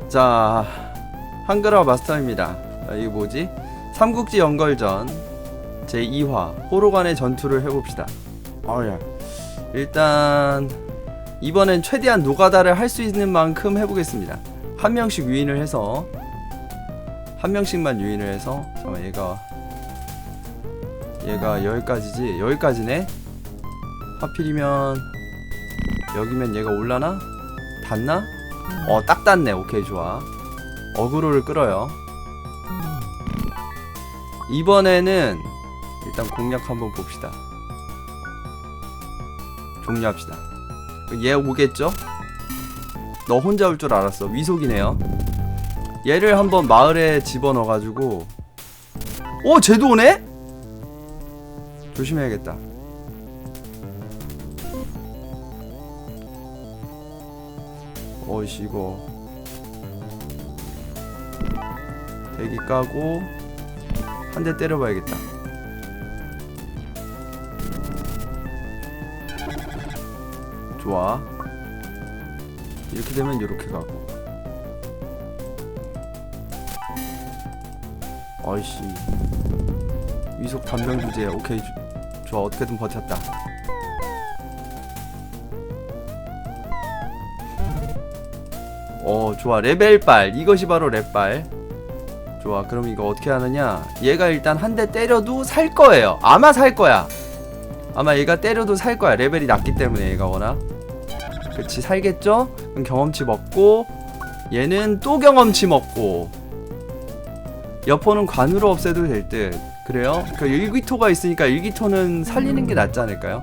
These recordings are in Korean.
자, 한글화 마스터입니다. 자, 이게 뭐지? 삼국지 연걸전 제2화 호로 간의 전투를 해봅시다. 야. 일단 이번엔 최대한 노가다를 할 수 있는 만큼 해보겠습니다. 한 명씩 유인을 해서 한 명씩만 유인을 해서 잠깐만 얘가 여기까지지? 여기까지네? 하필이면 여기면 얘가 올라나? 닿나? 딱 닿네. 오케이, 좋아. 어그로를 끌어요. 이번에는 일단 공략 한번 봅시다. 종료합시다. 얘 오겠죠? 너 혼자 올 줄 알았어. 위속이네요. 얘를 한번 마을에 집어넣어가지고 쟤도 오네? 조심해야겠다. 어이씨, 이거 대기 까고 한 대 때려봐야겠다. 좋아. 이렇게 되면 이렇게 가고. 어이씨, 위속 단병 주제. 오케이, 좋아. 어떻게든 버텼다. 좋아. 레벨빨. 이것이 바로 랩빨. 좋아. 그럼 이거 어떻게 하느냐. 얘가 일단 한 대 때려도 살 거예요. 아마 살 거야. 아마 얘가 때려도 살 거야. 레벨이 낮기 때문에 얘가 워낙. 그치, 살겠죠? 그럼 경험치 먹고, 얘는 또 경험치 먹고, 여포는 관으로 없애도 될 듯. 그래요? 그 일기토가 있으니까 일기토는 살리는 게 낫지 않을까요?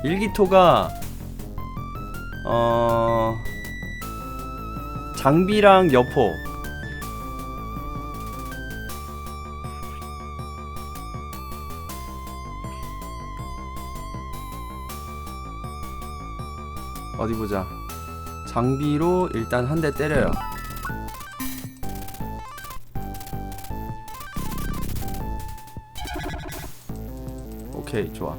일기토가 장비랑 여포 어디 보자. 장비로 일단 한 대 때려요. 오케이, 좋아.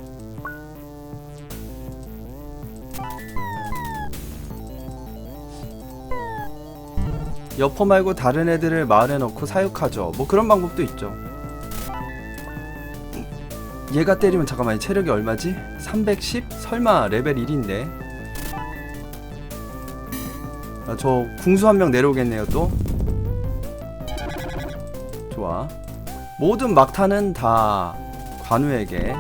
여포 말고 다른 애들을 마을에 넣고 사육하죠. 뭐 그런 방법도 있죠. 얘가 때리면 잠깐만, 체력이 얼마지? 310? 설마 레벨 1인데. 저 궁수 한 명 내려오겠네요. 또 좋아. 모든 막타는 다 관우에게.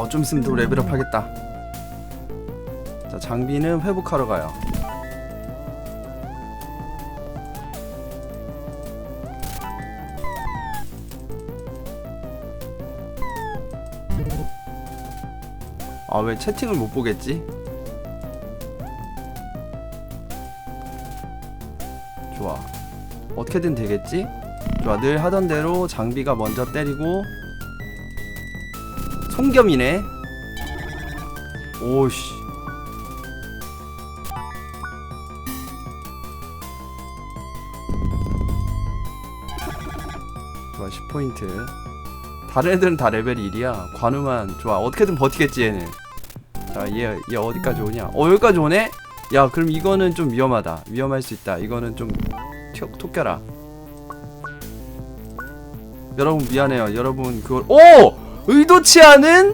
좀 있으면 또 레벨업 하겠다. 자, 장비는 회복하러 가요. 왜 채팅을 못 보겠지? 좋아. 어떻게든 되겠지? 좋아. 늘 하던 대로 장비가 먼저 때리고. 손겸이네. 오씨. 좋아. 10포인트. 다른 애들은 다 레벨 1이야. 관우만. 좋아. 어떻게든 버티겠지 얘는. 자, 얘 어디까지 오냐? 여기까지 오네? 야, 그럼 이거는 좀 위험하다. 위험할 수 있다. 이거는 좀 톡 껴라. 여러분 미안해요. 여러분 그걸 의도치 않은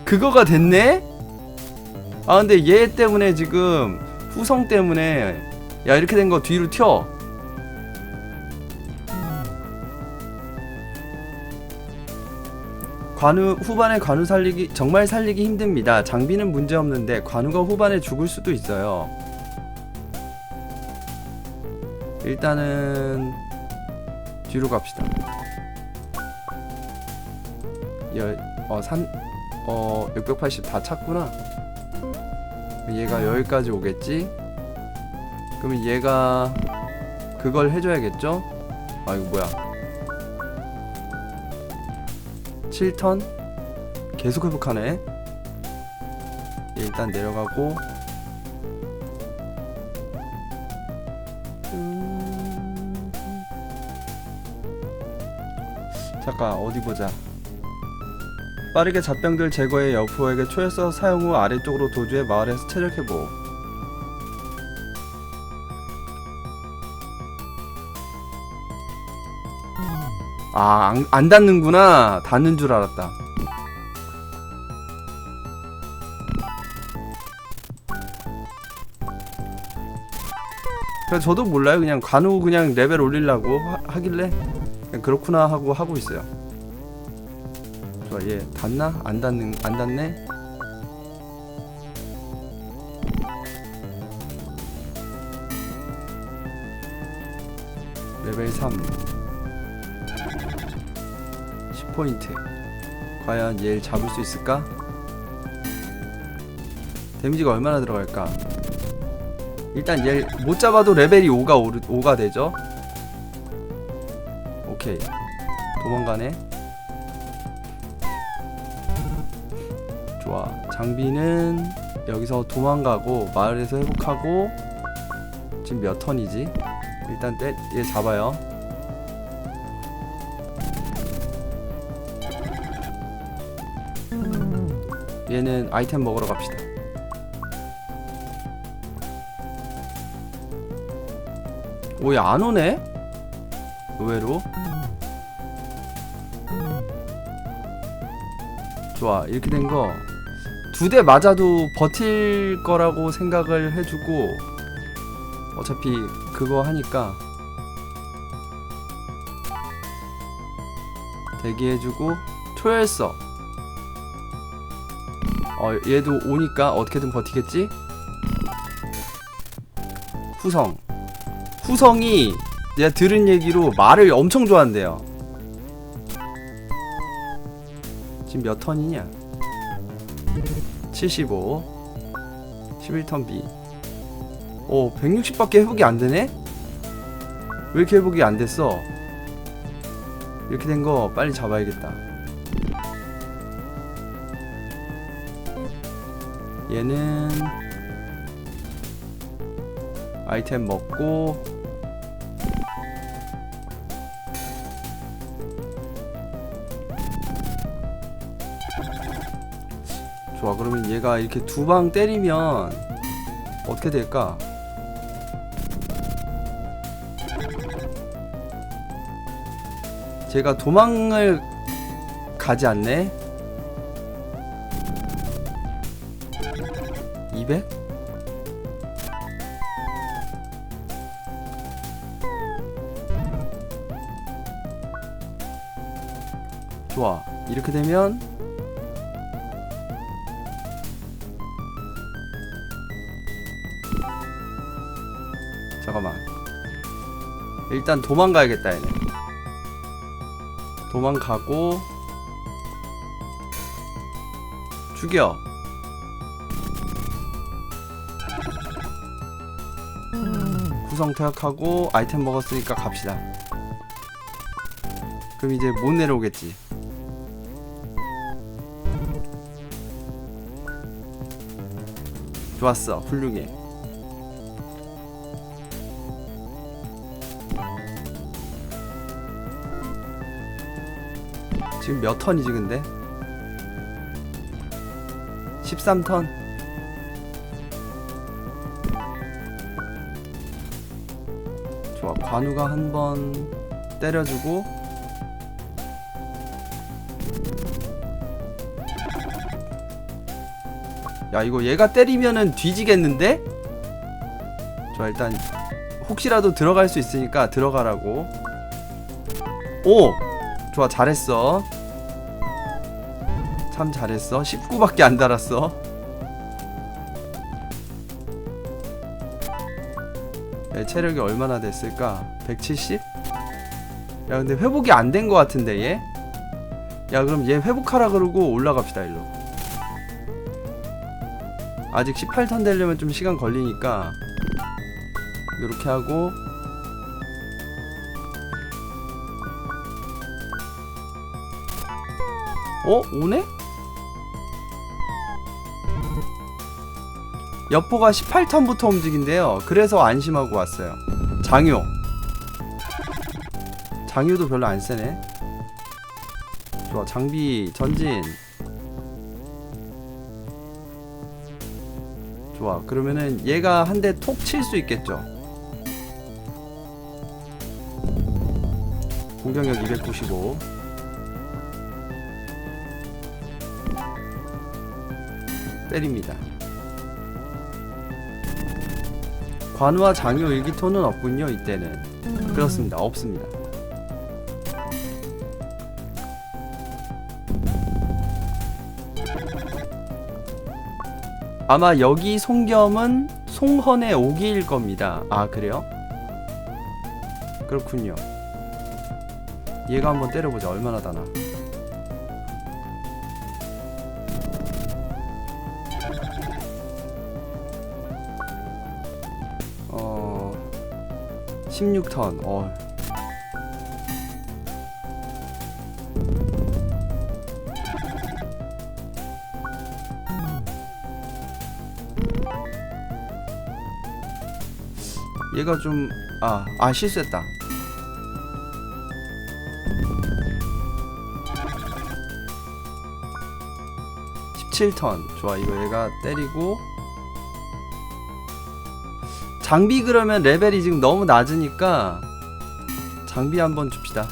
그거가 됐네? 근데 얘 때문에 지금 후성 때문에 야, 이렇게 된 거 뒤로 튀어. 관우 후반에 관우 살리기 정말 살리기 힘듭니다. 장비는 문제 없는데 관우가 후반에 죽을 수도 있어요. 일단은 뒤로 갑시다. 680 다 찼구나. 얘가 여기까지 오겠지? 그러면 얘가 그걸 해줘야겠죠? 이거 뭐야? 7턴? 계속 회복하네. 일단 내려가고. 잠깐 어디 보자. 빠르게 잡병들 제거해 여포에게 초열서 사용 후 아래쪽으로 도주해 마을에서 체력 회복. 아, 안 닿는구나. 닿는 줄 알았다. 그래서 저도 몰라요. 그냥 간혹 그냥 레벨 올리려고 하길래 그냥 그렇구나 하고 있어요. 좋아, 얘 닿나? 안 닿네? 레벨 3 10포인트. 과연 얘를 잡을 수 있을까? 데미지가 얼마나 들어갈까? 일단 얘를 못 잡아도 레벨이 5가 되죠? 오케이. 도망가네. 좋아. 장비는 여기서 도망가고 마을에서 회복하고. 지금 몇 턴이지? 일단 얘 잡아요. 얘는 아이템 먹으러 갑시다. 오, 얘 안 오네? 의외로. 좋아. 이렇게 된 거 2대 맞아도 버틸 거라고 생각을 해주고, 어차피 그거 하니까 대기해주고, 초열서 얘도 오니까 어떻게든 버티겠지? 후성이 내가 들은 얘기로 말을 엄청 좋아한대요. 지금 몇 턴이냐? 75 11턴 B. 160밖에 회복이 안 되네? 왜 이렇게 회복이 안 됐어? 이렇게 된 거 빨리 잡아야겠다. 얘는 아이템 먹고, 좋아. 그러면 얘가 이렇게 2방 때리면 어떻게 될까? 제가 도망을 가지 않네? 200? 좋아. 이렇게 되면 잠깐만. 일단 도망가야겠다. 얘네 도망가고 죽여. 구성 퇴학하고 아이템 먹었으니까 갑시다. 그럼 이제 못 내려오겠지. 좋았어. 훌륭해. 지금 몇 턴이지 근데? 13턴. 좋아. 관우가 한번 때려주고, 야 이거 얘가 때리면은 뒤지겠는데? 좋아. 일단 혹시라도 들어갈 수 있으니까 들어가라고. 오! 좋아. 잘했어. 참 잘했어. 19밖에 안 달았어. 얘 체력이 얼마나 됐을까? 170? 야 근데 회복이 안 된 거 같은데 얘? 야 그럼 얘 회복하라 그러고 올라갑시다 일로. 아직 18턴 되려면 좀 시간 걸리니까 요렇게 하고, 오네? 여포가 18턴부터 움직인대요. 그래서 안심하고 왔어요. 장효도 별로 안 세네. 좋아. 장비 전진. 좋아. 그러면은 얘가 한 대 톡 칠 수 있겠죠. 공격력 295. 때립니다. 관우와 장요 일기토는 없군요. 이때는 그렇습니다. 없습니다. 아마 여기 송겸은 송헌의 오기일 겁니다. 아 그래요? 그렇군요. 얘가 한번 때려보자. 얼마나 다나. 어... 16턴. 얘가 좀 실수했다. (17턴) 좋아. 이거 얘가 때리고 장비. 그러면 레벨이 지금 너무 낮으니까 장비 한번 줍시다.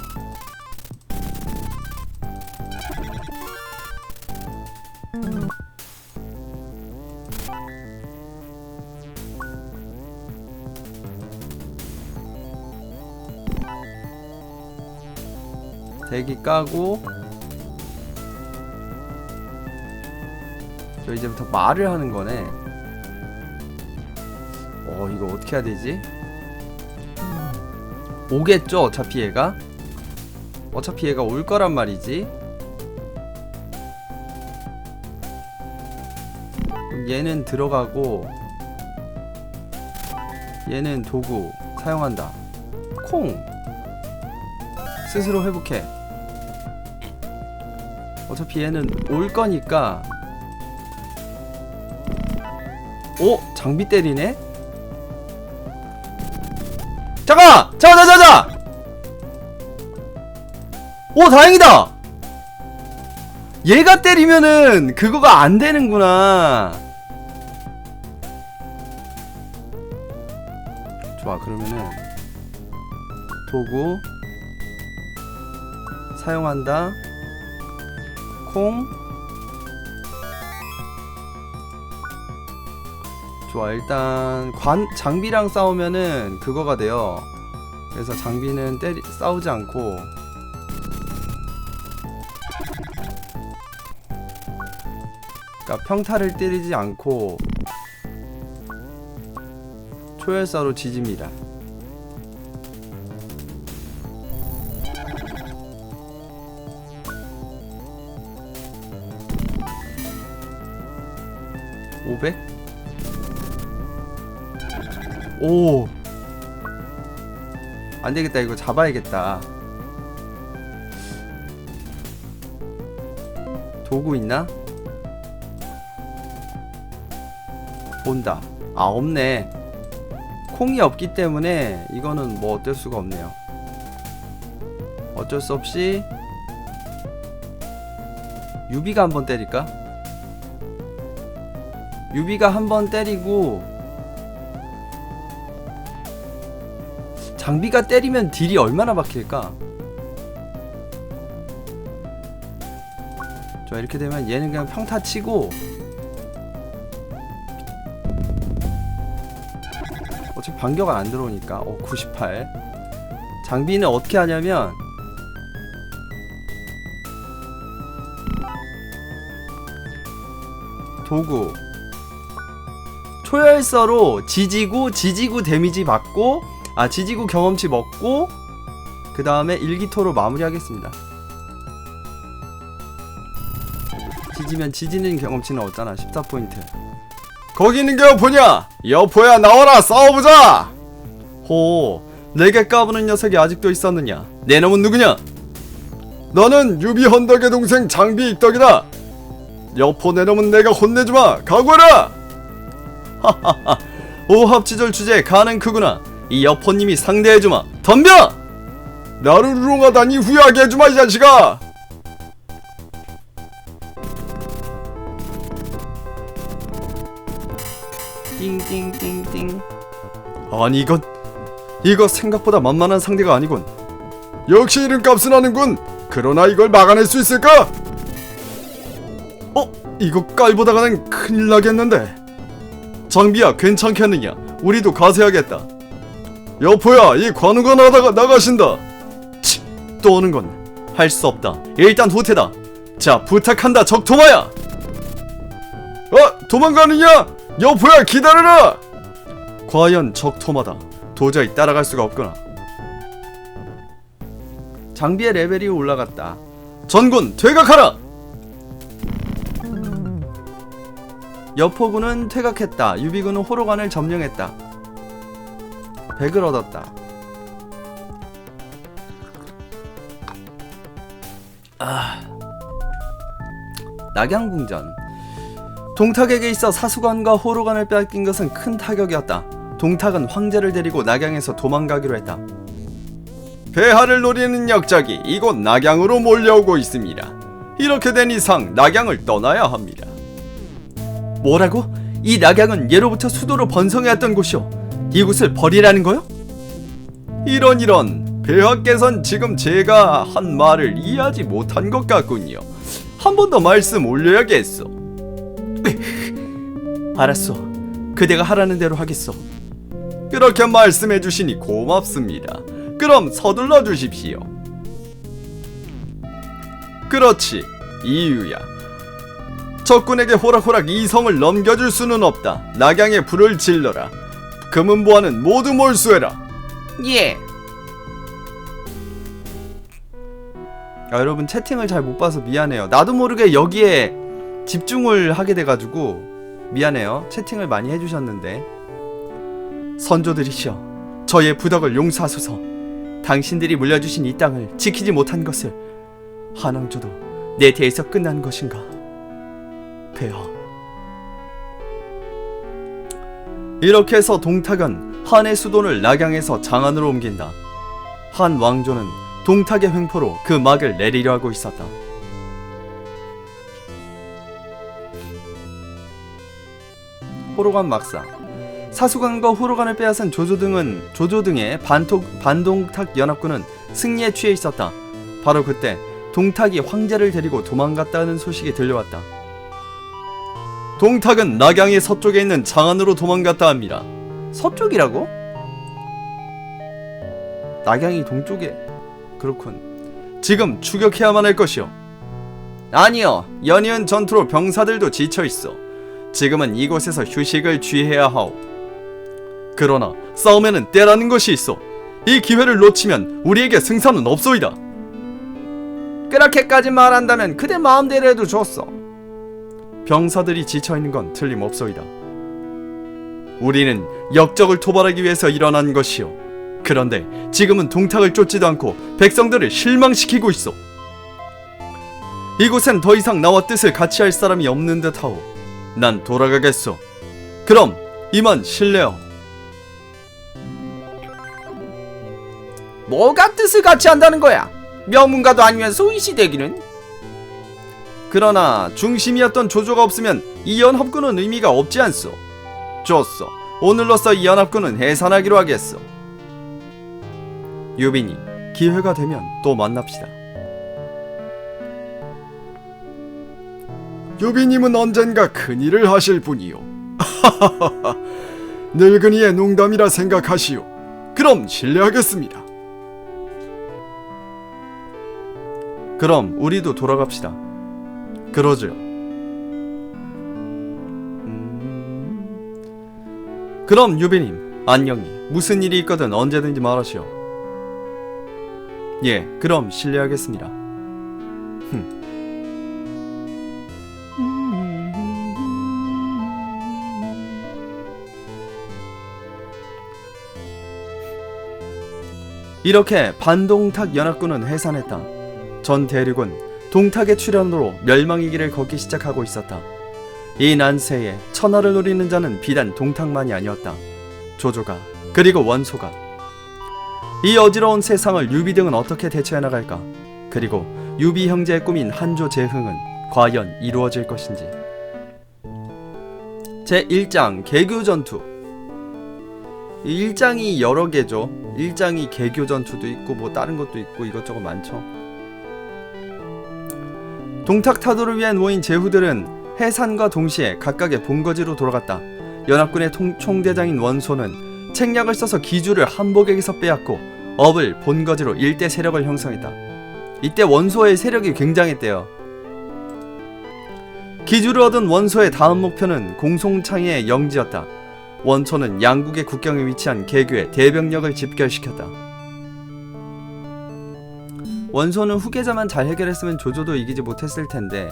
대기 까고 저 이제부터 말을 하는 거네. 이거 어떻게 해야 되지? 오겠죠? 어차피 얘가 올 거란 말이지. 그럼 얘는 들어가고 얘는 도구 사용한다. 콩 스스로 회복해. 어차피 얘는 올 거니까. 장비 때리네? 잠깐! 다행이다! 얘가 때리면은 그거가 안 되는구나. 좋아. 그러면은 도구 사용한다. 콩. 좋아. 일단 장비랑 싸우면은 그거가 돼요. 그래서 장비는 싸우지 않고 그러니까 평타를 때리지 않고 초열사로 지집니다. (500) 오 안되겠다. 이거 잡아야겠다. 도구 있나? 온다. 없네. 콩이 없기 때문에 이거는 뭐 어쩔 수가 없네요. 어쩔 수 없이 유비가 한번 때릴까? 유비가 한번 때리고 장비가 때리면 딜이 얼마나 박힐까? 좋아. 이렇게 되면 얘는 그냥 평타 치고 어차피 반격은 안 들어오니까 98. 장비는 어떻게 하냐면 도구 초열서로 지지구 데미지 받고 지지구 경험치 먹고 그 다음에 일기토로 마무리하겠습니다. 지지면 지지는 경험치는 얻잖아. 14포인트. 거기 있는 게 여포냐? 여포야 나와라 싸워보자. 내게 까부는 녀석이 아직도 있었느냐? 내 놈은 누구냐? 너는 유비 헌덕의 동생 장비 익덕이다. 여포 내 놈은 내가 혼내주마. 각오해라. 하하하. 오합지졸 주제 가는 크구나. 이 여포님이 상대해주마. 덤벼! 나를 우롱하다니 후회하게 해주마 이 자식아. 띵띵띵띵. 아니 이거 생각보다 만만한 상대가 아니군. 역시 이름값은 하는군. 그러나 이걸 막아낼 수 있을까? 이거 깔보다가는 큰일 나겠는데. 장비야, 괜찮겠느냐? 우리도 가세하겠다. 여포야, 이 관우가 나가신다. 또 오는 건 할 수 없다. 일단 후퇴다. 자, 부탁한다, 적토마야. 도망가느냐? 여포야, 기다려라. 과연 적토마다. 도저히 따라갈 수가 없구나. 장비의 레벨이 올라갔다. 전군 퇴각하라. 여포군은 퇴각했다. 유비군은 호로관을 점령했다. 100을 얻었다. 낙양궁전. 동탁에게 있어 사수관과 호로관을 빼앗긴 것은 큰 타격이었다. 동탁은 황제를 데리고 낙양에서 도망가기로 했다. 폐하를 노리는 역작이 이곳 낙양으로 몰려오고 있습니다. 이렇게 된 이상 낙양을 떠나야 합니다. 뭐라고? 이 낙양은 예로부터 수도로 번성해왔던 곳이오. 이곳을 버리라는 거요? 이런 폐하께선 지금 제가 한 말을 이해하지 못한 것 같군요. 한 번 더 말씀 올려야겠소. 알았어. 그대가 하라는 대로 하겠어. 그렇게 말씀해 주시니 고맙습니다. 그럼 서둘러 주십시오. 그렇지, 이유야. 적군에게 호락호락 이 성을 넘겨줄 수는 없다. 낙양에 불을 질러라. 금은보화는 모두 몰수해라. 예. 여러분 채팅을 잘 못 봐서 미안해요. 나도 모르게 여기에 집중을 하게 돼가지고 미안해요. 채팅을 많이 해주셨는데. 선조들이시여, 저의 부덕을 용서하소서. 당신들이 물려주신 이 땅을 지키지 못한 것을 한왕조도 내 대에서 끝난 것인가? 폐하. 이렇게 해서 동탁은 한의 수도를 낙양에서 장안으로 옮긴다. 한 왕조는 동탁의 횡포로 그 막을 내리려 하고 있었다. 호로관 막사. 사수관과 호로관을 빼앗은 조조 등의 반동탁 연합군은 승리에 취해 있었다. 바로 그때 동탁이 황제를 데리고 도망갔다는 소식이 들려왔다. 동탁은 낙양의 서쪽에 있는 장안으로 도망갔다 합니다. 서쪽이라고? 낙양이 동쪽에... 그렇군. 지금 추격해야만 할 것이오. 아니요. 연이은 전투로 병사들도 지쳐있어. 지금은 이곳에서 휴식을 취해야 하오. 그러나 싸움에는 때라는 것이 있어. 이 기회를 놓치면 우리에게 승산은 없소이다. 그렇게까지 말한다면 그대 마음대로 해도 좋소. 병사들이 지쳐있는 건 틀림없소이다. 우리는 역적을 토벌하기 위해서 일어난 것이오. 그런데 지금은 동탁을 쫓지도 않고 백성들을 실망시키고 있어. 이곳엔 더 이상 나와 뜻을 같이 할 사람이 없는 듯하오. 난 돌아가겠소. 그럼 이만 실례요. 뭐가 뜻을 같이 한다는 거야? 명문가도 아니면서 의시되기는? 그러나 중심이었던 조조가 없으면 이 연합군은 의미가 없지 않소. 좋소. 오늘로써 이 연합군은 해산하기로 하겠소. 유빈이, 기회가 되면 또 만납시다. 유비님은 언젠가 큰일을 하실 분이요. 늙은이의 농담이라 생각하시오. 그럼 실례하겠습니다. 그럼 우리도 돌아갑시다. 그러죠. 그럼 유비님, 안녕히. 무슨 일이 있거든 언제든지 말하시오. 예, 그럼 실례하겠습니다. 이렇게 반동탁 연합군은 해산했다. 전 대륙은 동탁의 출현으로 멸망의 길을 걷기 시작하고 있었다. 이 난세에 천하를 노리는 자는 비단 동탁만이 아니었다. 조조가, 그리고 원소가. 이 어지러운 세상을 유비 등은 어떻게 대처해 나갈까? 그리고 유비 형제의 꿈인 한조 재흥은 과연 이루어질 것인지. 제1장 개교전투. 이 1장이 여러 개죠. 1장이 개교전투도 있고 뭐 다른 것도 있고 이것저것 많죠. 동탁타도를 위한 모인 제후들은 해산과 동시에 각각의 본거지로 돌아갔다. 연합군의 총대장인 원소는 책략을 써서 기주를 한복에게서 빼앗고 업을 본거지로 일대 세력을 형성했다. 이때 원소의 세력이 굉장했대요. 기주를 얻은 원소의 다음 목표는 공송창의 영지였다. 원소는 양국의 국경에 위치한 개교에 대병력을 집결시켰다. 원소는 후계자만 잘 해결했으면 조조도 이기지 못했을 텐데.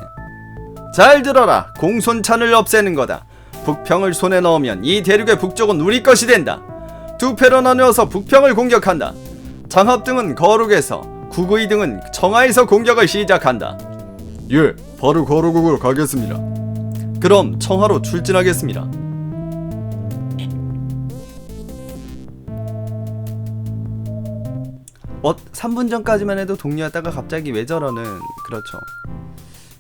잘 들어라. 공손찬을 없애는 거다. 북평을 손에 넣으면 이 대륙의 북쪽은 우리 것이 된다. 두 패로 나누어서 북평을 공격한다. 장합 등은 거룩에서, 구구이 등은 청하에서 공격을 시작한다. 예, 바로 거로국으로 가겠습니다. 그럼 청하로 출진하겠습니다. 3분 전까지만 해도 동료였다가 갑자기 왜 저러는. 그렇죠.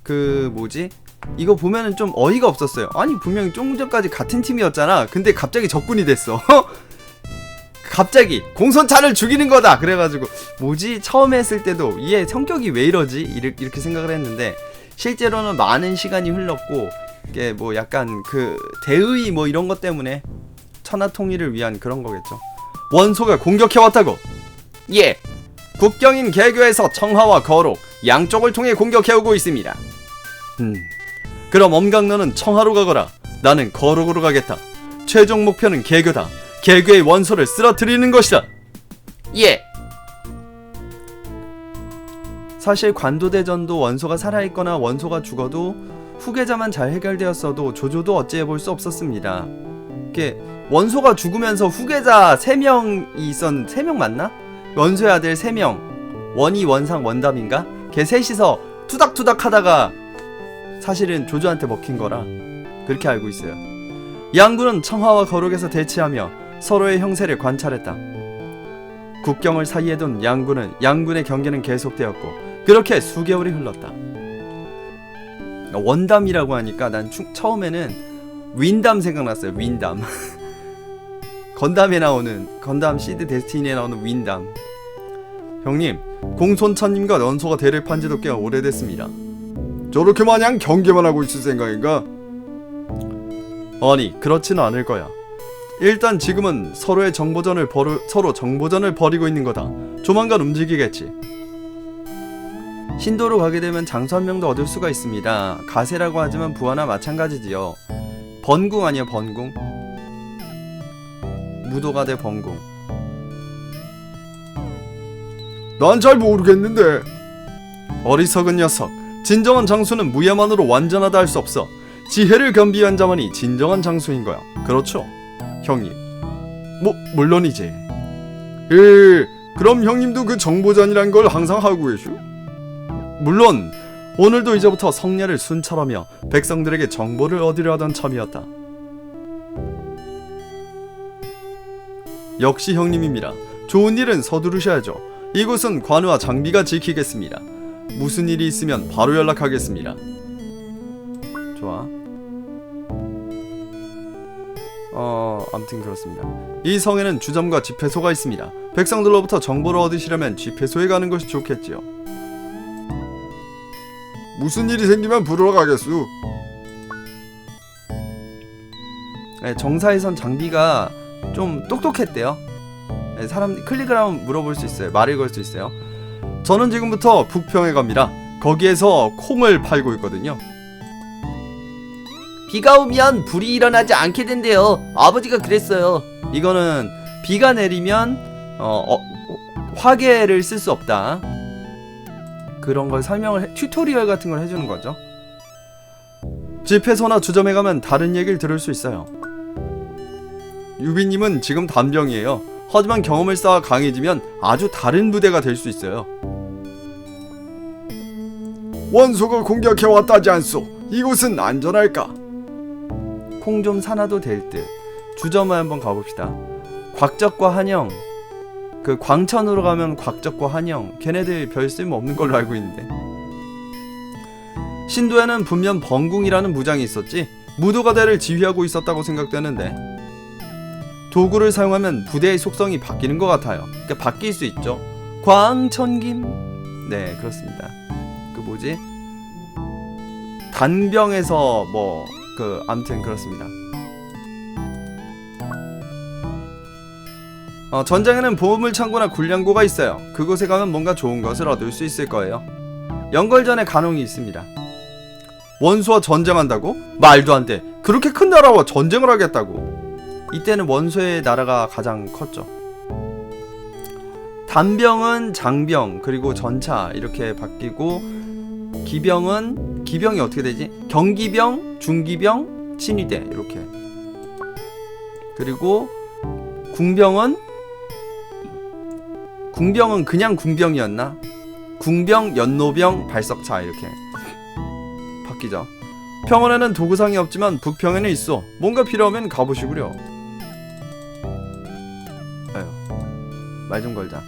그 뭐지? 이거 보면은 좀 어이가 없었어요. 아니 분명히 좀 전까지 같은 팀이었잖아. 근데 갑자기 적군이 됐어. 갑자기 공손찬을 죽이는 거다. 그래가지고 뭐지? 처음에 했을 때도 얘 성격이 왜 이러지? 이렇게 생각을 했는데 실제로는 많은 시간이 흘렀고 이게 뭐 약간 그 대의 뭐 이런 것 때문에 천하 통일을 위한 그런 거겠죠. 원소가 공격해왔다고. 예. 국경인 개교에서 청하와 거록 양쪽을 통해 공격해오고 있습니다. 그럼 엄강너는 청하로 가거라. 나는 거록으로 가겠다. 최종 목표는 개교다. 개교의 원소를 쓰러뜨리는 것이다. 예. 사실 관도대전도 원소가 살아있거나 원소가 죽어도 후계자만 잘 해결되었어도 조조도 어찌해볼 수 없었습니다. 이게 원소가 죽으면서 후계자 3명이 3명 맞나? 원소의 아들 3명, 원희, 원상, 원담인가? 걔 셋이서 투닥투닥 하다가 사실은 조조한테 먹힌 거라 그렇게 알고 있어요. 양군은 청하와 거룩에서 대치하며 서로의 형세를 관찰했다. 국경을 사이에 둔 양군의 경계는 계속되었고 그렇게 수개월이 흘렀다. 원담이라고 하니까 난 처음에는 윈담 생각났어요. 윈담. 건담에 나오는, 건담 시드 데스티니에 나오는 윈담. 형님, 공손찬님과 원소가 대를 판 지도 꽤 오래됐습니다. 저렇게 마냥 경계만 하고 있을 생각인가? 아니, 그렇지는 않을 거야. 일단 지금은 서로 정보전을 벌이고 있는 거다. 조만간 움직이겠지. 신도로 가게 되면 장수 한 명도 얻을 수가 있습니다. 가세라고 하지만 부하나 마찬가지지요. 번궁 아니야, 번궁? 무도가 대 번궁. 난 잘 모르겠는데. 어리석은 녀석. 진정한 장수는 무예만으로 완전하다 할 수 없어. 지혜를 겸비한 자만이 진정한 장수인 거야. 그렇죠, 형님? 물론이지. 그럼 형님도 그 정보전이란 걸 항상 하고 계슈? 물론 오늘도 이제부터 성례를 순찰하며 백성들에게 정보를 얻으려 하던 참이었다. 역시 형님입니다. 좋은 일은 서두르셔야죠. 이곳은 관우와 장비가 지키겠습니다. 무슨 일이 있으면 바로 연락하겠습니다. 좋아. 암튼 그렇습니다. 이 성에는 주점과 집회소가 있습니다. 백성들로부터 정보를 얻으시려면 집회소에 가는 것이 좋겠지요. 무슨 일이 생기면 부르러 가겠수. 네, 정사에선 장비가 좀 똑똑했대요. 네, 사람 클릭을 하면 물어볼 수 있어요. 말을 걸 수 있어요. 저는 지금부터 북평에 갑니다. 거기에서 콩을 팔고 있거든요. 비가 오면 불이 일어나지 않게 된대요. 아버지가 그랬어요. 이거는 비가 내리면 화계를 쓸 수 없다. 그런 걸 튜토리얼 같은 걸 해주는 거죠. 집회소나 주점에 가면 다른 얘기를 들을 수 있어요. 유비님은 지금 단병이에요. 하지만 경험을 쌓아 강해지면 아주 다른 부대가 될 수 있어요. 원소가 공격해왔다지 않소. 이곳은 안전할까? 콩 좀 사놔도 될 듯. 주점에 한번 가봅시다. 곽적과 한영. 그 광천으로 가면 곽적과 한영. 걔네들 별 쓸모 없는 걸로 알고 있는데. 신도에는 분명 번궁이라는 무장이 있었지. 무도가대를 지휘하고 있었다고 생각되는데 도구를 사용하면 부대의 속성이 바뀌는 것 같아요. 그러니까 바뀔 수 있죠. 광천김. 네, 그렇습니다. 그 뭐지? 단병에서 뭐 아무튼 그렇습니다. 전장에는 보물 창고나 군량고가 있어요. 그곳에 가면 뭔가 좋은 것을 얻을 수 있을 거예요. 연걸전에 간홍이 있습니다. 원수와 전쟁한다고? 말도 안 돼. 그렇게 큰 나라와 전쟁을 하겠다고. 이때는 원수의 나라가 가장 컸죠. 단병은 장병 그리고 전차 이렇게 바뀌고, 기병이 어떻게 되지? 경기병, 중기병, 친위대 이렇게. 그리고 궁병은 그냥 궁병이었나? 궁병, 연노병, 발석차 이렇게 바뀌죠. 평원에는 도구상이 없지만 북평에는 있어. 뭔가 필요하면 가보시구려. 아유, 말 좀 걸자.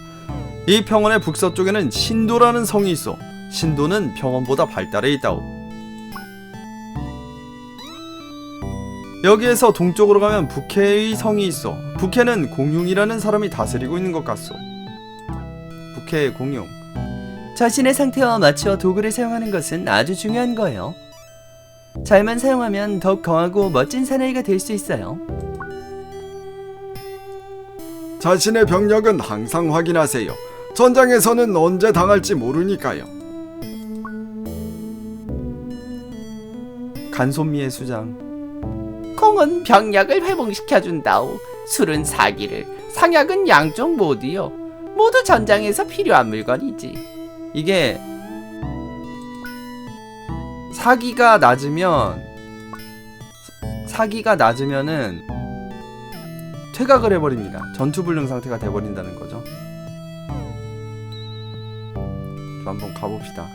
이 평원의 북서쪽에는 신도라는 성이 있어. 신도는 평원보다 발달해 있다오. 여기에서 동쪽으로 가면 북해의 성이 있어. 북해는 공룡이라는 사람이 다스리고 있는 것 같소. 북해의 공룡. 자신의 상태와 맞춰 도구를 사용하는 것은 아주 중요한 거예요. 잘만 사용하면 더욱 강하고 멋진 사나이가 될 수 있어요. 자신의 병력은 항상 확인하세요. 전장에서는 언제 당할지 모르니까요. 간손미의 수장. 콩은 병력을 회복시켜준다오. 술은 사기를, 상약은 양쪽 모두요. 모두 전장에서 필요한 물건이지. 이게 사기가 낮으면은 퇴각을 해버립니다. 전투불능 상태가 돼버린다는 거죠. 한번 가봅시다.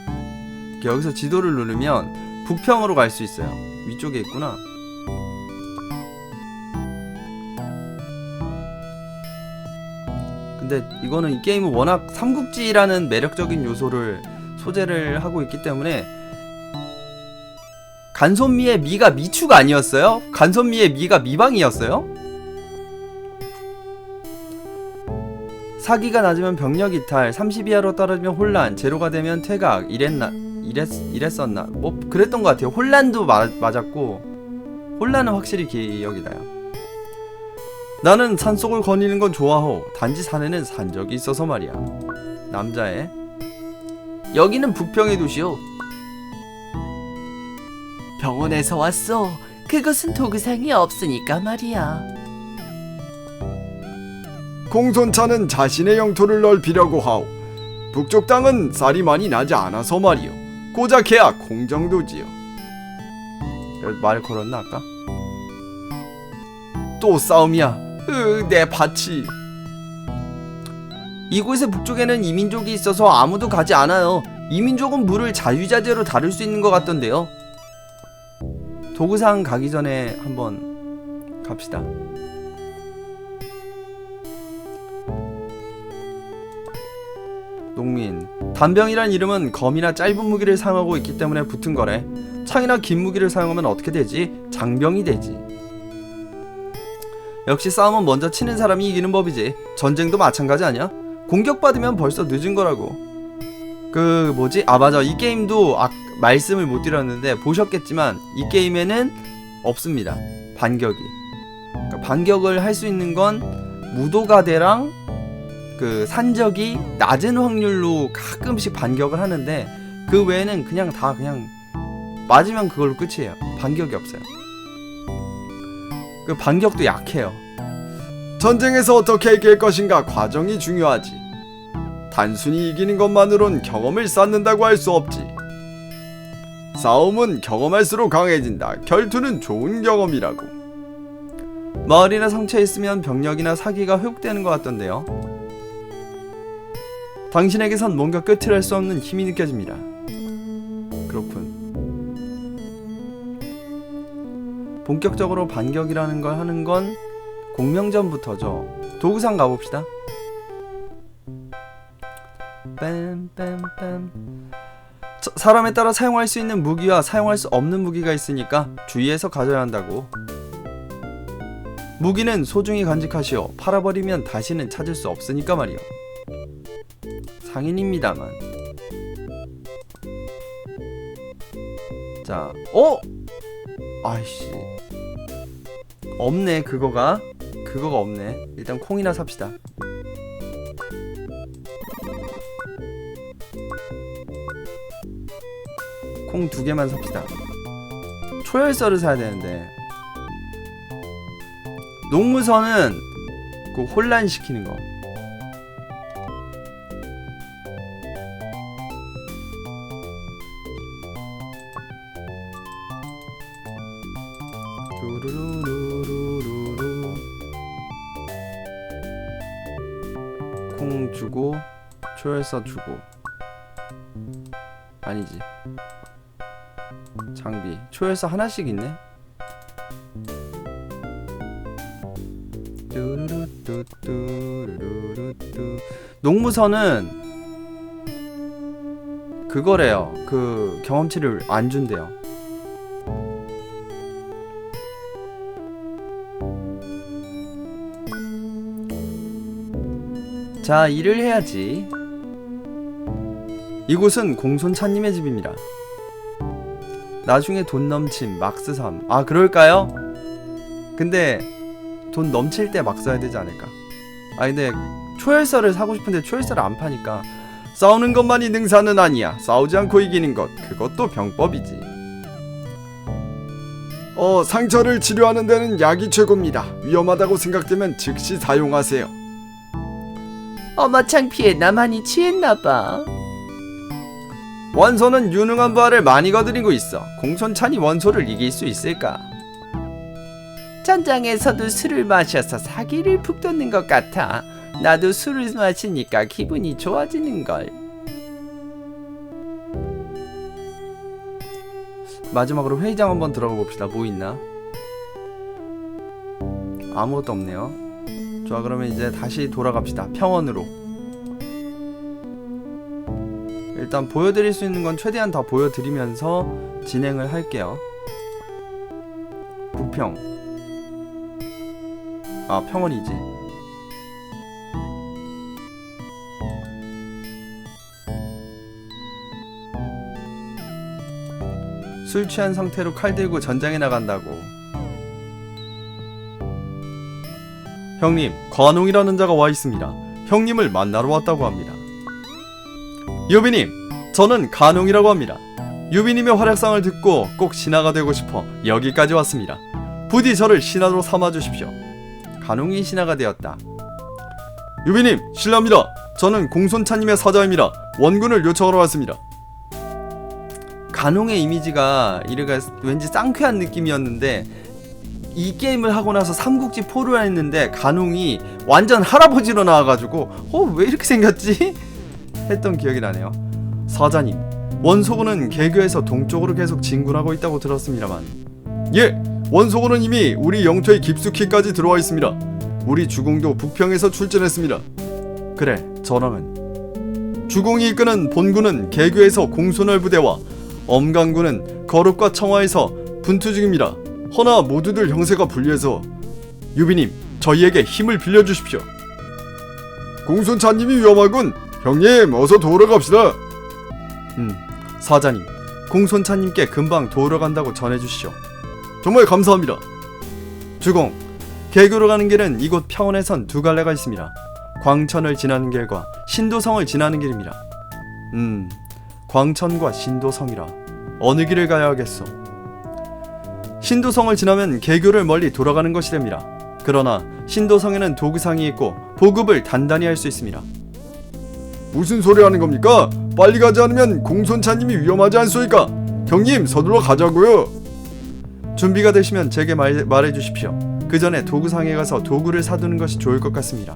여기서 지도를 누르면 북평으로 갈 수 있어요. 위쪽에 있구나. 근데 이거는 이 게임은 워낙 삼국지라는 매력적인 요소를 소재를 하고 있기 때문에. 간손미의 미가 미추가 아니었어요? 간손미의 미가 미방이었어요? 사기가 낮으면 병력 이탈, 30 이하로 떨어지면 혼란, 제로가 되면 퇴각. 이랬었나? 뭐 그랬던 것 같아요. 혼란도 맞았고, 혼란은 확실히 기억이 나요. 나는 산속을 거니는 건 좋아하오. 단지 산에는 산적이 있어서 말이야. 남자애. 여기는 북평의 도시요. 병원에서 왔어. 그것은 도구상이 없으니까 말이야. 공손차는 자신의 영토를 넓히려고 하오. 북쪽 땅은 쌀이 많이 나지 않아서 말이요. 고작 해야 공정도지요. 말 걸었나 아까? 또 싸움이야. 내 밭이. 이곳의 북쪽에는 이민족이 있어서 아무도 가지 않아요. 이민족은 물을 자유자재로 다룰 수 있는 것 같던데요. 도구상 가기 전에 한번 갑시다. 농민. 단병이란 이름은 검이나 짧은 무기를 사용하고 있기 때문에 붙은 거래. 창이나 긴 무기를 사용하면 어떻게 되지? 장병이 되지. 역시 싸움은 먼저 치는 사람이 이기는 법이지. 전쟁도 마찬가지 아니야? 공격받으면 벌써 늦은 거라고. 그 뭐지? 아 맞아, 이 게임도 말씀을 못 드렸는데 보셨겠지만 이 게임에는 없습니다. 반격이. 그러니까 반격을 할 수 있는 건 무도가대랑 그 산적이 낮은 확률로 가끔씩 반격을 하는데, 그 외에는 그냥 다 맞으면 그걸로 끝이에요. 반격이 없어요. 그 반격도 약해요. 전쟁에서 어떻게 이길 것인가 과정이 중요하지. 단순히 이기는 것만으론 경험을 쌓는다고 할 수 없지. 싸움은 경험할수록 강해진다. 결투는 좋은 경험이라고. 마을이나 성체에 있으면 병력이나 사기가 회복되는 것 같던데요. 당신에게선 뭔가 끝을 할 수 없는 힘이 느껴집니다. 그렇군. 본격적으로 반격이라는 걸 하는 건 공명전부터죠. 도구상 가봅시다. 빰빰빰. 사람에 따라 사용할 수 있는 무기와 사용할 수 없는 무기가 있으니까 주의해서 가져야 한다고. 무기는 소중히 간직하시오. 팔아버리면 다시는 찾을 수 없으니까 말이요. 상인입니다만. 자, 아이씨, 없네. 그거가 없네. 일단 콩이나 삽시다. 콩 2개만 삽시다. 초열서를 사야 되는데, 농무서는 그 혼란시키는 거. 루루루루루루. 콩 주고 초열서 주고. 아니지, 장비 초열서 하나씩 있네. 뚜루뚜뚜루루뚜. 농무서는 그거래요. 그 경험치를 안 준대요. 자, 일을 해야지. 이곳은 공손차님의 집입니다. 나중에 돈 넘침 막스삼. 아, 그럴까요? 근데 돈 넘칠 때 막 써야 되지 않을까? 아, 근데 초열서를 사고 싶은데 초열서를 안 파니까. 싸우는 것만이 능사는 아니야. 싸우지 않고 이기는 것, 그것도 병법이지. 상처를 치료하는 데는 약이 최고입니다. 위험하다고 생각되면 즉시 사용하세요. 어머 창피해. 나만이 취했나봐. 원소는 유능한 부하를 많이 거드리고 있어. 공손찬이 원소를 이길 수 있을까? 전장에서도 술을 마셔서 사기를 북돋는 것 같아. 나도 술을 마시니까 기분이 좋아지는걸. 마지막으로 회의장 한번 들어가 봅시다. 뭐 있나? 아무것도 없네요. 좋아, 그러면 이제 다시 돌아갑시다. 평원으로. 일단 보여드릴 수 있는 건 최대한 다 보여드리면서 진행을 할게요. 부평. 아, 평원이지. 술 취한 상태로 칼 들고 전장에 나간다고. 형님, 관홍이라는 자가 와 있습니다. 형님을 만나러 왔다고 합니다. 유비님, 저는 간홍이라고 합니다. 유비님의 활약상을 듣고 꼭 신하가 되고 싶어 여기까지 왔습니다. 부디 저를 신하로 삼아주십시오. 간홍이 신하가 되었다. 유비님, 실례합니다. 저는 공손차님의 사자입니다. 원군을 요청하러 왔습니다. 간홍의 이미지가 이래가 왠지 쌍쾌한 느낌이었는데, 이 게임을 하고 나서 삼국지 4를 했는데 간홍이 완전 할아버지로 나와가지고 왜 이렇게 생겼지? 했던 기억이 나네요. 사자님, 원소군은 개교에서 동쪽으로 계속 진군하고 있다고 들었습니다만. 예, 원소군은 이미 우리 영토에 깊숙이까지 들어와 있습니다. 우리 주공도 북평에서 출전했습니다. 그래, 저랑은. 주공이 이끄는 본군은 개교에서 공손할 부대와 엄강군은 거룩과 청하에서 분투 중입니다. 허나 모두들 형세가 불리해서 유비님, 저희에게 힘을 빌려주십시오. 공손차님이 위험하군. 형님, 어서 도우러 갑시다. 사자님, 공손차님께 금방 도우러 간다고 전해주시오. 정말 감사합니다. 주공, 개교로 가는 길은 이곳 평원에선 두 갈래가 있습니다. 광천을 지나는 길과 신도성을 지나는 길입니다. 광천과 신도성이라 어느 길을 가야 하겠소? 신도성을 지나면 개교를 멀리 돌아가는 것이 됩니다. 그러나 신도성에는 도구상이 있고 보급을 단단히 할 수 있습니다. 무슨 소리 하는 겁니까? 빨리 가지 않으면 공손차님이 위험하지 않소이까? 형님, 서둘러 가자고요. 준비가 되시면 제게 말해 주십시오. 그 전에 도구상에 가서 도구를 사두는 것이 좋을 것 같습니다.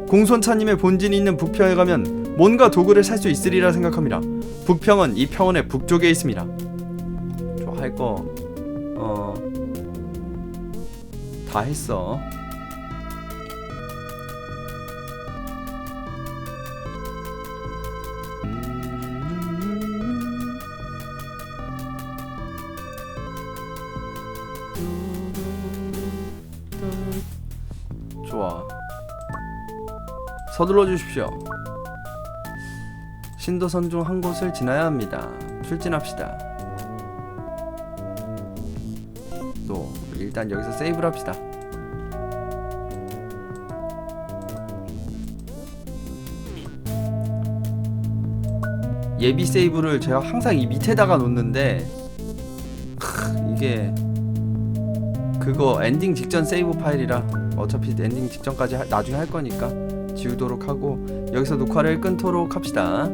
공손차님의 본진이 있는 북평에 가면 뭔가 도구를 살 수 있으리라 생각합니다. 북평은 이 평원의 북쪽에 있습니다. 저 할 거 다 했어. 서둘러 주십시오. 신도선 중 한 곳을 지나야 합니다. 출진합시다. 또 일단 여기서 세이브를 합시다. 예비 세이브를 제가 항상 이 밑에다가 놓는데 이게 그거 엔딩 직전 세이브 파일이라 어차피 엔딩 직전까지 나중에 할 거니까 지우도록 하고 여기서 녹화를 끊도록 합시다.